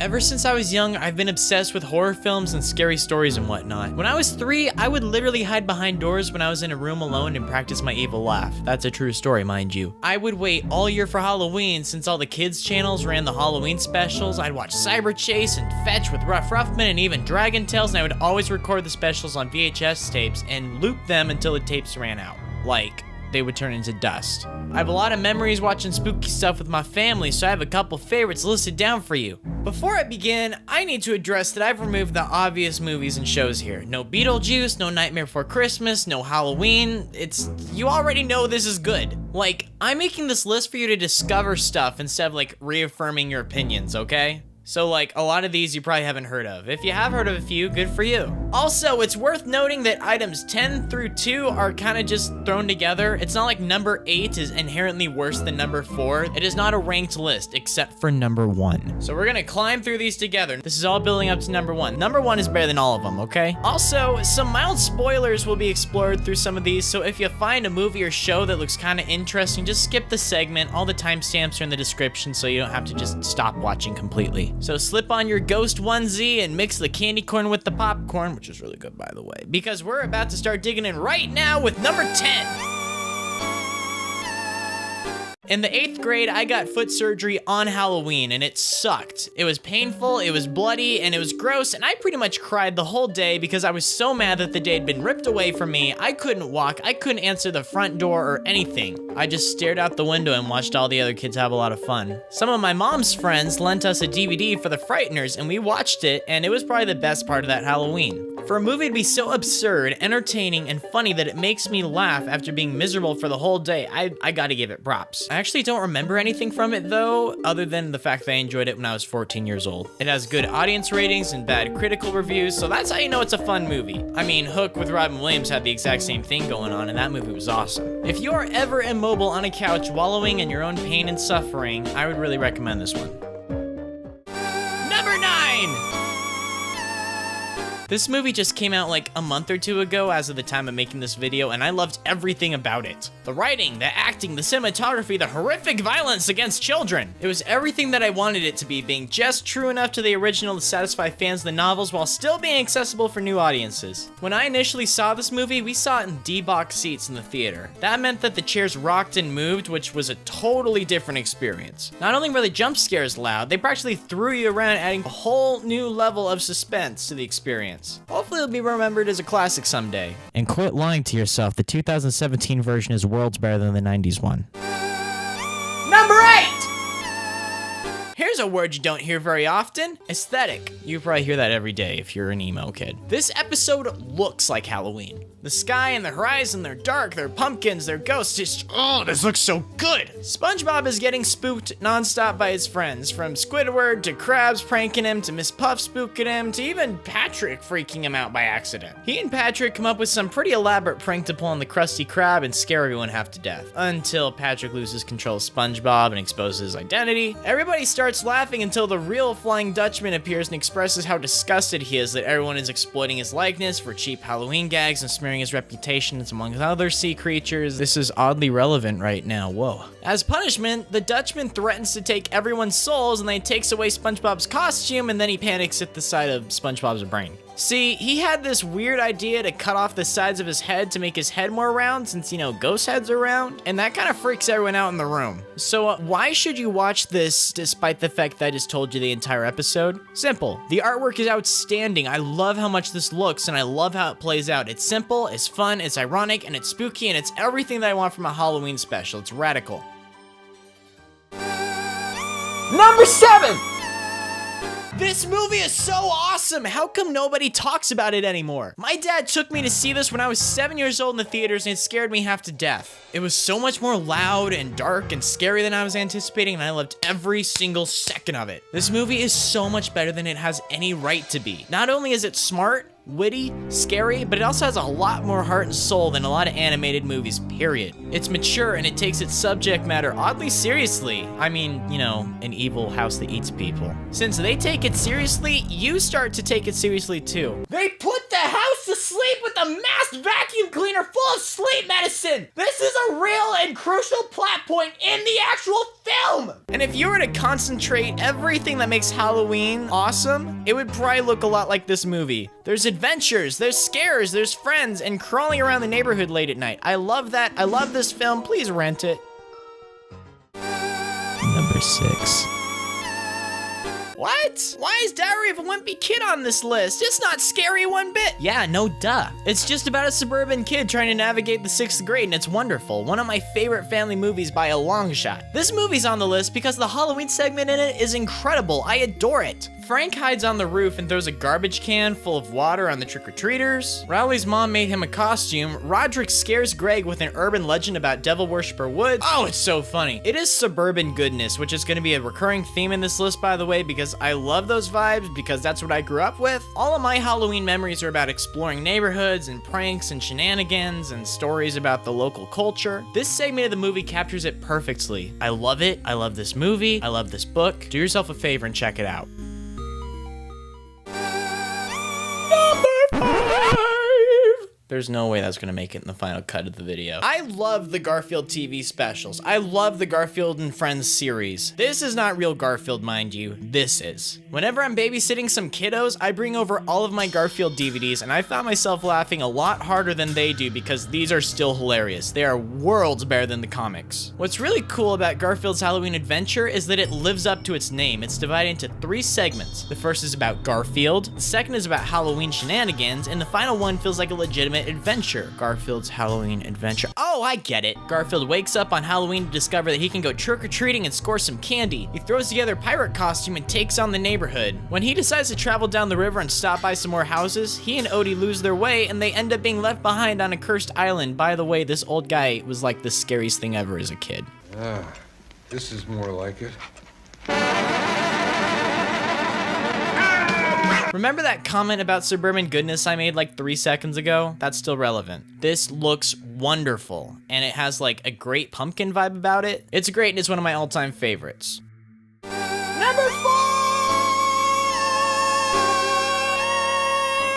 Ever since I was young, I've been obsessed with horror films and scary stories and whatnot. When I was 3, I would literally hide behind doors when I was in a room alone and practice my evil laugh. That's a true story, mind you. I would wait all year for Halloween since all the kids' channels ran the Halloween specials. I'd watch Cyber Chase and Fetch with Ruff Ruffman and even Dragon Tales, and I would always record the specials on VHS tapes and loop them until the tapes ran out. Like, they would turn into dust. I have a lot of memories watching spooky stuff with my family, so I have a couple favorites listed down for you. Before I begin, I need to address that I've removed the obvious movies and shows here. No Beetlejuice, no Nightmare Before Christmas, no Halloween. You already know this is good. Like, I'm making this list for you to discover stuff instead of like reaffirming your opinions, okay? So like, a lot of these you probably haven't heard of. If you have heard of a few, good for you. Also, it's worth noting that items 10 through 2 are kind of just thrown together. It's not like number 8 is inherently worse than number 4. It is not a ranked list, except for number 1. So we're gonna climb through these together. This is all building up to number 1. Number 1 is better than all of them, okay? Also, some mild spoilers will be explored through some of these, so if you find a movie or show that looks kind of interesting, just skip the segment. All the timestamps are in the description, so you don't have to just stop watching completely. So slip on your ghost onesie and mix the candy corn with the popcorn, which is really good, by the way, because we're about to start digging in right now with number 10. In the 8th grade, I got foot surgery on Halloween, and it sucked. It was painful, it was bloody, and it was gross, and I pretty much cried the whole day because I was so mad that the day had been ripped away from me. I couldn't walk, I couldn't answer the front door or anything. I just stared out the window and watched all the other kids have a lot of fun. Some of my mom's friends lent us a DVD for The Frighteners, and we watched it, and it was probably the best part of that Halloween. For a movie to be so absurd, entertaining, and funny that it makes me laugh after being miserable for the whole day, I gotta give it props. I actually don't remember anything from it though, other than the fact that I enjoyed it when I was 14 years old. It has good audience ratings and bad critical reviews, so that's how you know it's a fun movie. I mean, Hook with Robin Williams had the exact same thing going on, and that movie was awesome. If you're ever immobile on a couch wallowing in your own pain and suffering, I would really recommend this one. Number 9! This movie just came out like a month or 2 ago as of the time of making this video, and I loved everything about it. The writing, the acting, the cinematography, the horrific violence against children. It was everything that I wanted it to be, being just true enough to the original to satisfy fans of the novels while still being accessible for new audiences. When I initially saw this movie, we saw it in D-box seats in the theater. That meant that the chairs rocked and moved, which was a totally different experience. Not only were the jump scares loud, they practically threw you around, adding a whole new level of suspense to the experience. Hopefully it'll be remembered as a classic someday. And quit lying to yourself, the 2017 version is worlds better than the 90s one. Number 8! Here's a word you don't hear very often, aesthetic. You probably hear that every day if you're an emo kid. This episode looks like Halloween. The sky and the horizon, they're dark, they're pumpkins, they're ghosts, oh, this looks so good. SpongeBob is getting spooked nonstop by his friends, from Squidward to Krabs pranking him, to Miss Puff spooking him, to even Patrick freaking him out by accident. He and Patrick come up with some pretty elaborate prank to pull on the Krusty Krab and scare everyone half to death, until Patrick loses control of SpongeBob and exposes his identity. Everybody starts laughing until the real Flying Dutchman appears and expresses how disgusted he is that everyone is exploiting his likeness for cheap Halloween gags and smearing his reputation among other sea creatures. This is oddly relevant right now, whoa. As punishment, the Dutchman threatens to take everyone's souls, and then he takes away SpongeBob's costume, and then he panics at the sight of SpongeBob's brain. See, he had this weird idea to cut off the sides of his head to make his head more round, since, you know, ghost heads are round, and that kind of freaks everyone out in the room. So why should you watch this despite the fact that I just told you the entire episode? Simple. The artwork is outstanding. I love how much this looks, and I love how it plays out. It's simple, it's fun, it's ironic, and it's spooky, and it's everything that I want from a Halloween special. It's radical. Number 7! This movie is so awesome! How come nobody talks about it anymore? My dad took me to see this when I was 7 years old in the theaters, and it scared me half to death. It was so much more loud and dark and scary than I was anticipating, and I loved every single second of it. This movie is so much better than it has any right to be. Not only is it smart, witty, scary, but it also has a lot more heart and soul than a lot of animated movies, period. It's mature, and it takes its subject matter oddly seriously. I mean, you know, an evil house that eats people. Since they take it seriously, you start to take it seriously too. They put the house to sleep with a masked vacuum cleaner full of sleep medicine! This is a real and crucial plot point in the actual film! film! And if you were to concentrate everything that makes Halloween awesome, it would probably look a lot like this movie. There's adventures, there's scares, there's friends, and crawling around the neighborhood late at night. I love that. I love this film. Please rent it. Number 6. What? Why is Diary of a Wimpy Kid on this list? It's not scary one bit. Yeah, no duh. It's just about a suburban kid trying to navigate the 6th grade, and it's wonderful. One of my favorite family movies by a long shot. This movie's on the list because the Halloween segment in it is incredible. I adore it. Frank hides on the roof and throws a garbage can full of water on the trick-or-treaters. Rowley's mom made him a costume. Roderick scares Greg with an urban legend about Devil Worshipper Woods. Oh, it's so funny. It is suburban goodness, which is going to be a recurring theme in this list, by the way, because I love those vibes, because that's what I grew up with. All of my Halloween memories are about exploring neighborhoods and pranks and shenanigans and stories about the local culture. This segment of the movie captures it perfectly. I love it. I love this movie. I love this book. Do yourself a favor and check it out. There's no way that's gonna make it in the final cut of the video. I love the Garfield TV specials. I love the Garfield and Friends series. This is not real Garfield, mind you. This is. Whenever I'm babysitting some kiddos, I bring over all of my Garfield DVDs, and I found myself laughing a lot harder than they do because these are still hilarious. They are worlds better than the comics. What's really cool about Garfield's Halloween Adventure is that it lives up to its name. It's divided into 3 segments. The first is about Garfield, the second is about Halloween shenanigans, and the final one feels like a legitimate adventure. Garfield's Halloween Adventure. Oh, I get it. Garfield wakes up on Halloween to discover that he can go trick-or-treating and score some candy. He throws together a pirate costume and takes on the neighborhood. When he decides to travel down the river and stop by some more houses, he and Odie lose their way and they end up being left behind on a cursed island. By the way, this old guy was like the scariest thing ever as a kid. This is more like it. Remember that comment about suburban goodness I made like 3 seconds ago? That's still relevant. This looks wonderful, and it has like a great pumpkin vibe about it. It's great, and it's one of my all-time favorites. Number 4!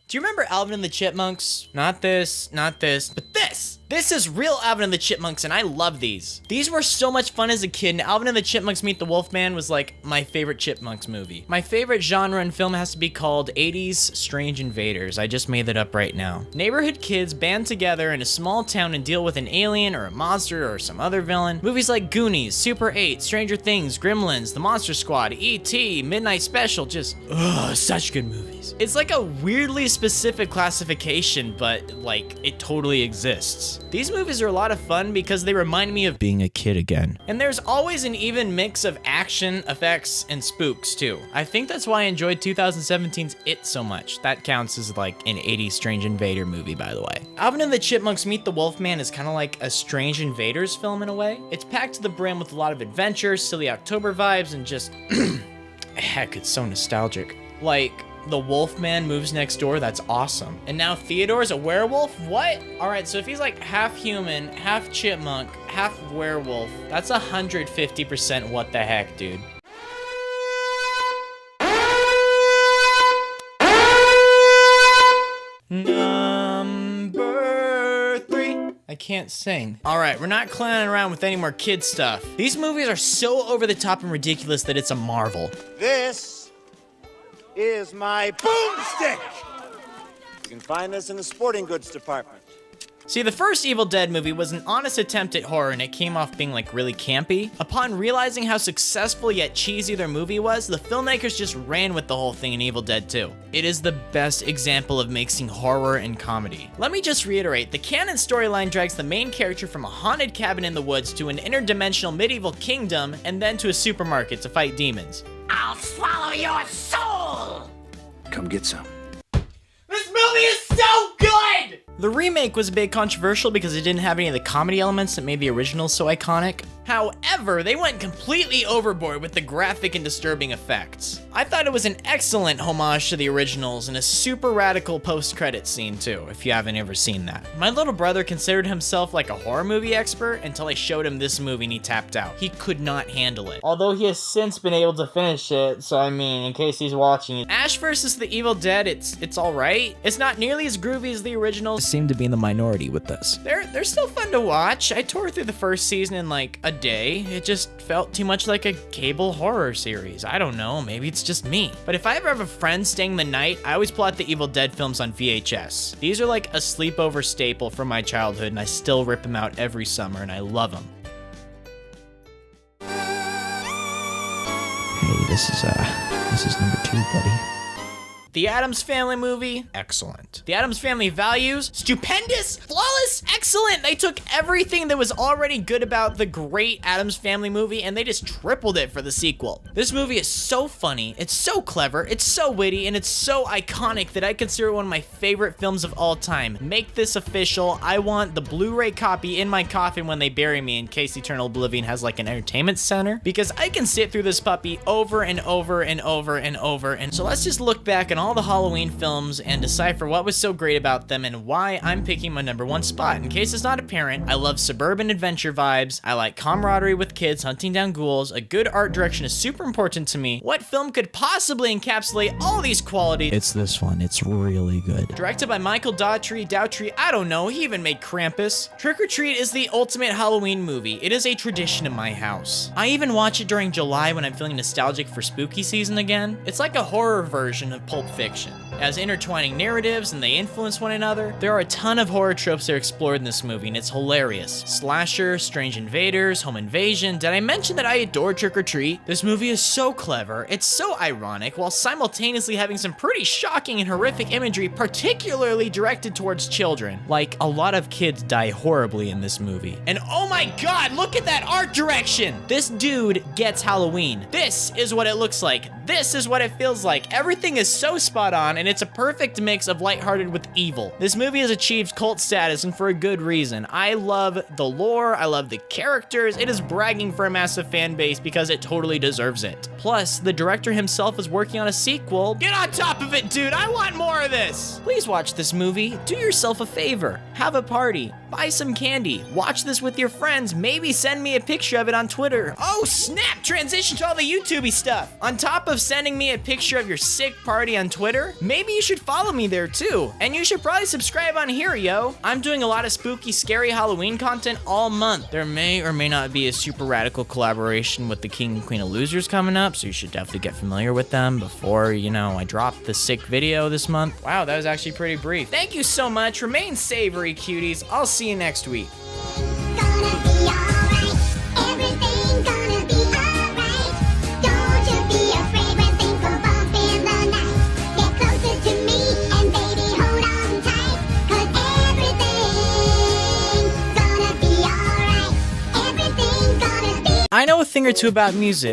Do you remember Alvin and the Chipmunks? Not this, but this! This is real Alvin and the Chipmunks, and I love these. These were so much fun as a kid, and Alvin and the Chipmunks Meet the Wolfman was like my favorite Chipmunks movie. My favorite genre in film has to be called 80s Strange Invaders. I just made that up right now. Neighborhood kids band together in a small town and deal with an alien or a monster or some other villain. Movies like Goonies, Super 8, Stranger Things, Gremlins, The Monster Squad, E.T., Midnight Special, just, such good movies. It's like a weirdly specific classification, but like, it totally exists. These movies are a lot of fun because they remind me of being a kid again. And there's always an even mix of action, effects, and spooks too. I think that's why I enjoyed 2017's It so much. That counts as like an 80s Strange Invader movie, by the way. Alvin and the Chipmunks Meet the Wolfman is kind of like a Strange Invaders film in a way. It's packed to the brim with a lot of adventure, silly October vibes, and just, heck, it's so nostalgic. Like, the Wolfman moves next door, that's awesome. And now Theodore's a werewolf? What? All right, so if he's like half human, half chipmunk, half werewolf, that's 150% what the heck, dude. Number 3. I can't sing. All right, we're not clowning around with any more kid stuff. These movies are so over the top and ridiculous that it's a marvel. This is my boomstick. You can find this in the sporting goods department. See, the first Evil Dead movie was an honest attempt at horror, and it came off being like really campy. Upon realizing how successful yet cheesy their movie was, the filmmakers just ran with the whole thing in Evil Dead 2. It is the best example of mixing horror and comedy. Let me just reiterate, the canon storyline drags the main character from a haunted cabin in the woods to an interdimensional medieval kingdom, and then to a supermarket to fight demons. I'll swallow your soul! Come get some. This movie is so good! The remake was a bit controversial because it didn't have any of the comedy elements that made the original so iconic. However, they went completely overboard with the graphic and disturbing effects. I thought it was an excellent homage to the originals and a super radical post-credit scene too, if you haven't ever seen that. My little brother considered himself like a horror movie expert until I showed him this movie and he tapped out. He could not handle it. Although he has since been able to finish it, so I mean, in case he's watching. Ash vs. the Evil Dead, it's alright. It's not nearly as groovy as the originals. Seem to be in the minority with this. They're still fun to watch. I tore through the first season in like a bad day. It just felt too much like a cable horror series. I don't know, maybe it's just me. But if I ever have a friend staying the night, I always pull out the Evil Dead films on VHS. These are like a sleepover staple from my childhood, and I still rip them out every summer, and I love them. Hey, this is number 2, buddy. The Addams Family movie, excellent. The Addams Family values, stupendous, flawless, excellent. They took everything that was already good about the great Addams Family movie and they just tripled it for the sequel. This movie is so funny, it's so clever, it's so witty, and it's so iconic that I consider it one of my favorite films of all time. Make this official. I want the Blu-ray copy in my coffin when they bury me in case Eternal Oblivion has like an entertainment center, because I can sit through this puppy over and over and over and over. And so let's just look back on all the Halloween films and decipher what was so great about them and why I'm picking my number 1 spot. In case it's not apparent, I love suburban adventure vibes, I like camaraderie with kids hunting down ghouls, a good art direction is super important to me. What film could possibly encapsulate all these qualities? It's this one. It's really good. Directed by Michael Daughtry, I don't know, he even made Krampus. Trick or Treat is the ultimate Halloween movie. It is a tradition in my house. I even watch it during July when I'm feeling nostalgic for spooky season again. It's like a horror version of Pulp Fiction. It has intertwining narratives and they influence one another. There are a ton of horror tropes that are explored in this movie and it's hilarious. Slasher, strange invaders, home invasion. Did I mention that I adore Trick or Treat? This movie is so clever, it's so ironic, while simultaneously having some pretty shocking and horrific imagery, particularly directed towards children. Like, a lot of kids die horribly in this movie. And oh my god, look at that art direction! This dude gets Halloween. This is what it looks like. This is what it feels like. Everything is so spot on, and it's a perfect mix of lighthearted with evil. This movie has achieved cult status, and for a good reason. I love the lore, I love the characters, it is bragging for a massive fan base because it totally deserves it. Plus, the director himself is working on a sequel. Get on top of it, dude, I want more of this! Please watch this movie, do yourself a favor, have a party, buy some candy, watch this with your friends, maybe send me a picture of it on Twitter. Oh snap, transition to all the YouTubey stuff. On top of sending me a picture of your sick party on Twitter, maybe you should follow me there too. And you should probably subscribe on here, yo. I'm doing a lot of spooky, scary Halloween content all month. There may or may not be a super radical collaboration with the King and Queen of Losers coming up, so you should definitely get familiar with them before, you know, I drop the sick video this month. Wow, that was actually pretty brief. Thank you so much. Remain savory, cuties. I'll see you next week. Gonna be alright. Everything gonna be alright. Don't you be afraid when things go bump in the night. Get closer to me and baby hold on tight. 'Cause everything's gonna be alright. Everything's gonna be I know a thing or two about music.